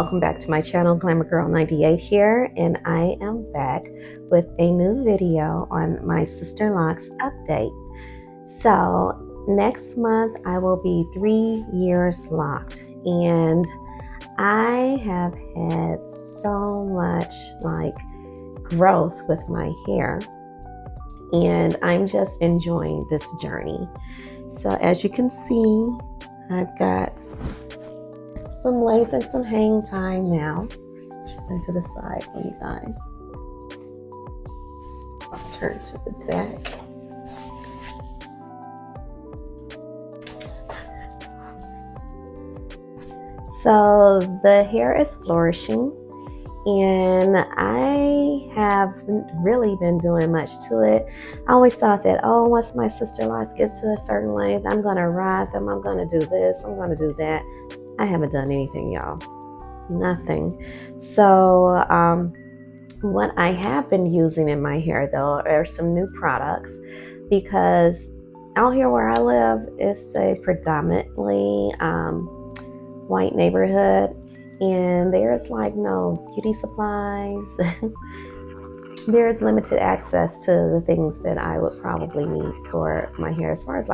welcome back to my channel. Glamour Girl 98 here, and I am back with a new video on my Sisterlocks update. So next month I will be 3 years locked, and I have had so much growth with my hair, and I'm just enjoying this journey. So as you can see, I've got some lace and some hang time now. Into the side for you guys. I'll turn to the back. So the hair is flourishing, and I haven't really been doing much to it. I always thought that, oh, once my Sisterlocks gets to a certain length, I'm gonna ride them, I'm gonna do this, I'm gonna do that. I haven't done anything, y'all. Nothing. So what I have been using in my hair, though, are some new products, because out here where I live, it's a predominantly white neighborhood, and there's no beauty supplies. There's limited access to the things that I would probably need for my hair, as far as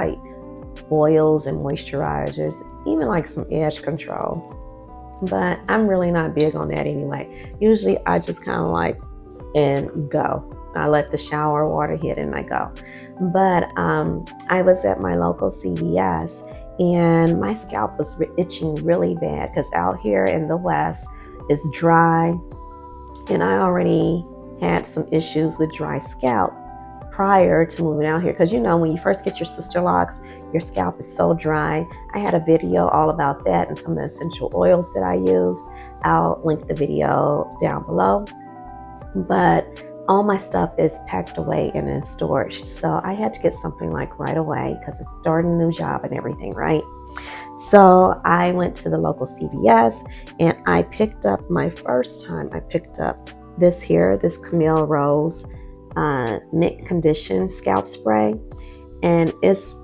oils and moisturizers, even some edge control. But I'm really not big on that anyway. Usually I just kind of and go. I let the shower water hit and I go. But I was at my local CVS, and my scalp was itching really bad, because out here in the West it's dry, and I already had some issues with dry scalp prior to moving out here, because when you first get your Sisterlocks, your scalp is so dry. I had a video all about that and some of the essential oils that I used. I'll link the video down below. But all my stuff is packed away and in storage, so I had to get something right away, because it's starting a new job and everything, right? So I went to the local CVS, and I picked up I picked up this Camille Rose mint condition scalp spray, and it's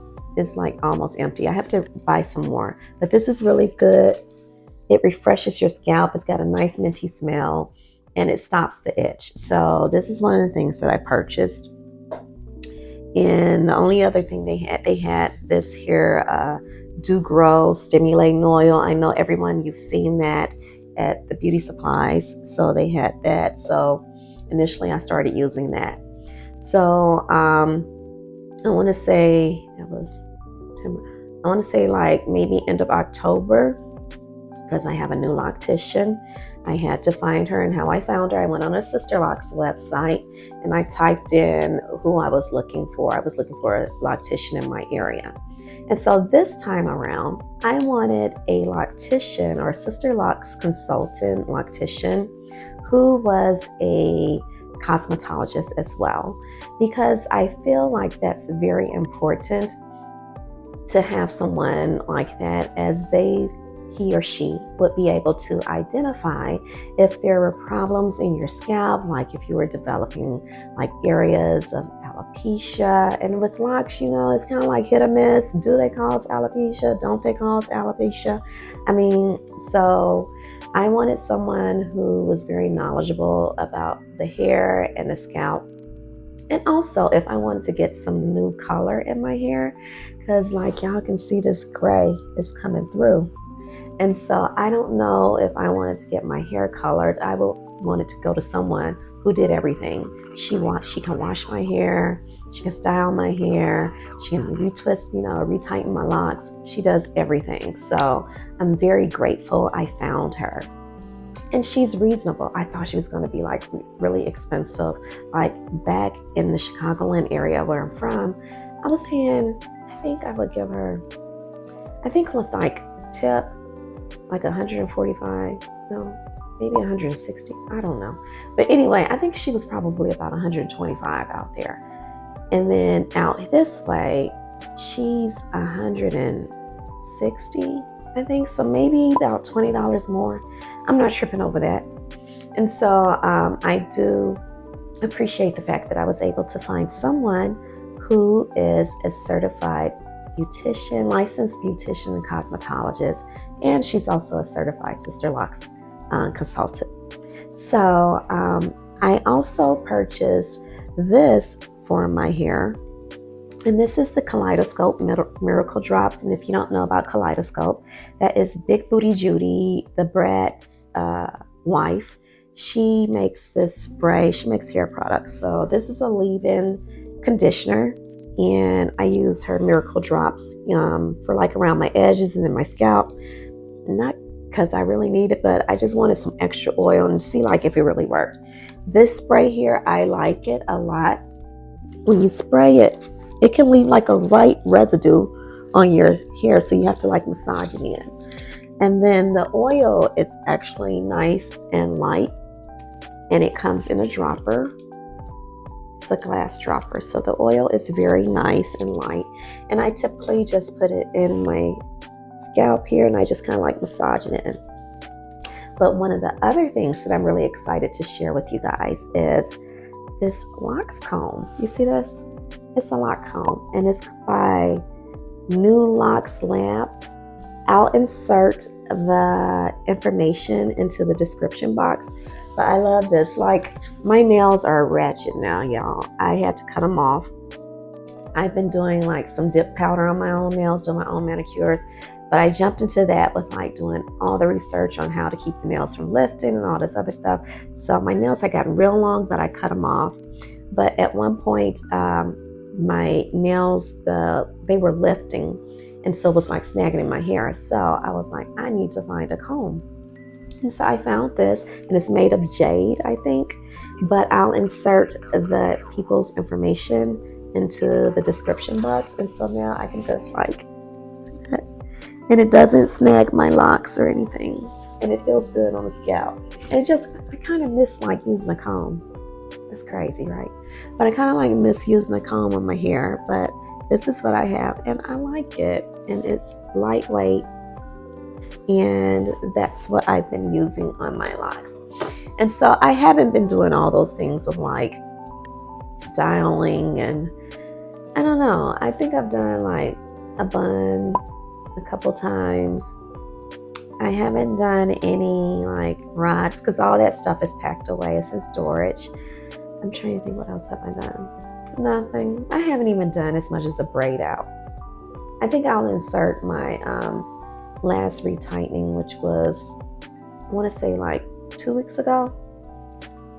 almost empty. I have to buy some more, but this is really good. It refreshes your scalp. It's got a nice minty smell, and it stops the itch. So this is one of the things that I purchased. And the only other thing they had this here Do Grow stimulating oil. I know everyone, you've seen that at the beauty supplies, so they had that. So initially I started using that. So I want to say that was September. I want to say maybe end of October, because I have a new loctician. I had to find her, and how I found her, I went on a Sisterlocks website and I typed in who I was looking for. I was looking for a loctician in my area. And so this time around, I wanted a loctician or Sisterlocks consultant loctician who was a cosmetologist as well, because I feel that's very important to have someone like that, as he or she would be able to identify if there were problems in your scalp, if you were developing areas of alopecia. And with locks, it's kind of hit or miss. Do they cause alopecia? Don't they cause alopecia? So I wanted someone who was very knowledgeable about the hair and the scalp. And also, if I wanted to get some new color in my hair, because y'all can see, this gray is coming through. And so I don't know if I wanted to get my hair colored. I wanted to go to someone who did everything. She can wash my hair, she can style my hair, she can retwist, retighten my locks. She does everything. So I'm very grateful I found her. And she's reasonable. I thought she was going to be really expensive. Back in the Chicagoland area where I'm from, I was paying, I think I would give her, with tip, 145, no, maybe 160, I don't know. But anyway, I think she was probably about 125 out there. And then out this way, she's 160, I think. So maybe about $20 more. I'm not tripping over that. And so I do appreciate the fact that I was able to find someone who is a certified beautician, licensed beautician and cosmetologist, and she's also a certified Sisterlocks consultant. So I also purchased this for my hair. And this is the Kaleidoscope Miracle Drops. And if you don't know about Kaleidoscope, that is Big Booty Judy, the Brad's wife. She makes this spray. She makes hair products. So this is a leave-in conditioner. And I use her Miracle Drops for like around my edges and then my scalp. Not because I really need it, but I just wanted some extra oil and see like if it really worked. This spray here, I like it a lot. When you spray it, it can leave like a white residue on your hair, so you have to like massage it in. And then the oil is actually nice and light, and it comes in a dropper. It's a glass dropper, so the oil is very nice and light. And I typically just put it in my scalp here, and I just kind of like massage it in. But one of the other things that I'm really excited to share with you guys is this locks comb. You see this? It's a lock comb, and it's by New Locks Lab. I'll insert the information into the description box. But I love this. Like, my nails are ratchet now, y'all. I had to cut them off. I've been doing like some dip powder on my own nails, doing my own manicures. But I jumped into that with like doing all the research on how to keep the nails from lifting and all this other stuff. So my nails had gotten real long, but I cut them off. But at one point, my nails, they were lifting, and so it was like snagging in my hair. So I was like, I need to find a comb. And so I found this, and it's made of jade, I think. But I'll insert the people's information into the description box. And so now I can just like, see that? And it doesn't snag my locks or anything. And it feels good on the scalp. And I kind of miss like using a comb. It's crazy, right? But I kind of like miss using a comb on my hair. But this is what I have, and I like it. And it's lightweight. And that's what I've been using on my locks. And so I haven't been doing all those things of like styling, and I don't know. I think I've done like a bun a couple times. I haven't done any like rods because all that stuff is packed away. It's in storage. I'm trying to think, what else have I done? Nothing. I haven't even done as much as a braid out. I think I'll insert my last retightening, which was, I want to say like 2 weeks ago,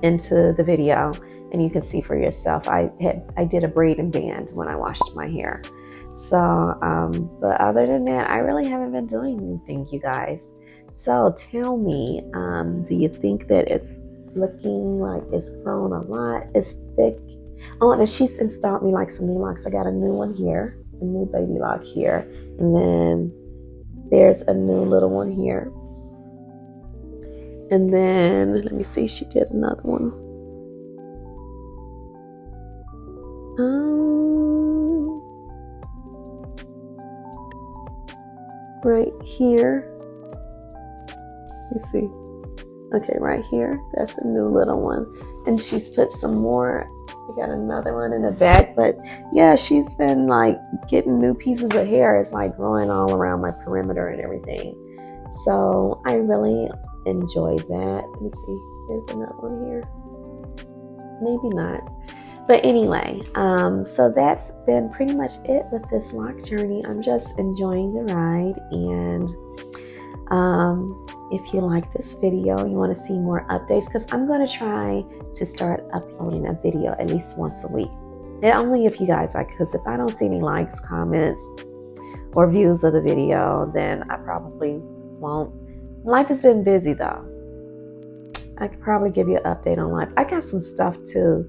into the video, and you can see for yourself. I did a braid and band when I washed my hair. So, but other than that, I really haven't been doing anything, you guys. So tell me, do you think that it's looking like it's grown a lot? It's thick. Oh, and she's installed me like some new locks. I got a new one here, a new baby lock here, and then there's a new little one here. And then, let me see, she did another one. Right here. You see. Okay, right here. That's a new little one. And she's put some more. We got another one in the back. But yeah, she's been like getting new pieces of hair. It's like growing all around my perimeter and everything. So I really enjoyed that. Let me see. There's another one here. Maybe not. But anyway, so that's been pretty much it with this lock journey. I'm just enjoying the ride. And if you like this video, you want to see more updates, because I'm going to try to start uploading a video at least once a week. And only if you guys like, because if I don't see any likes, comments, or views of the video, then I probably won't. Life has been busy though. I could probably give you an update on life. I got some stuff too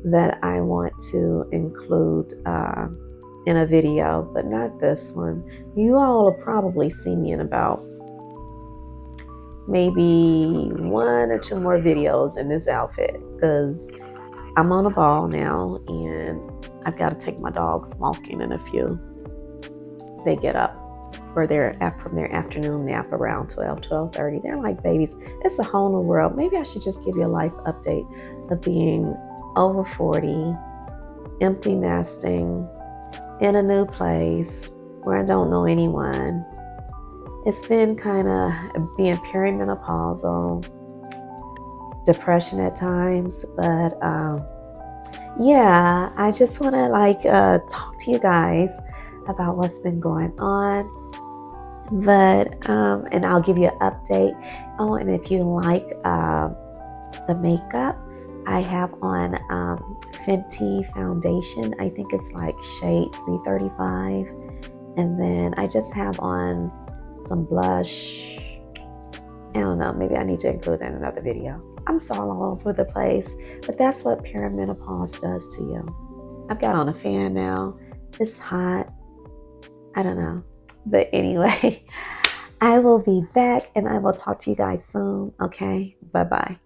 that I want to include in a video, but not this one. You all will probably see me in about maybe 1 or 2 more videos in this outfit, because I'm on a ball now and I've got to take my dogs walking in a few. They get up from their afternoon nap around 12:30. They're like babies. It's a whole new world. Maybe I should just give you a life update of being over 40, empty nesting, in a new place where I don't know anyone. It's been kind of being perimenopausal, depression at times, but yeah, I just want to talk to you guys about what's been going on. But and I'll give you an update. Oh, and if you like the makeup, I have on Fenty foundation. I think it's like shade 335, and then I just have on some blush. I don't know, maybe I need to include that in another video. I'm so all over the place, but that's what perimenopause does to you. I've got on a fan now. It's hot. I don't know. But anyway, I will be back and I will talk to you guys soon. Okay, bye bye.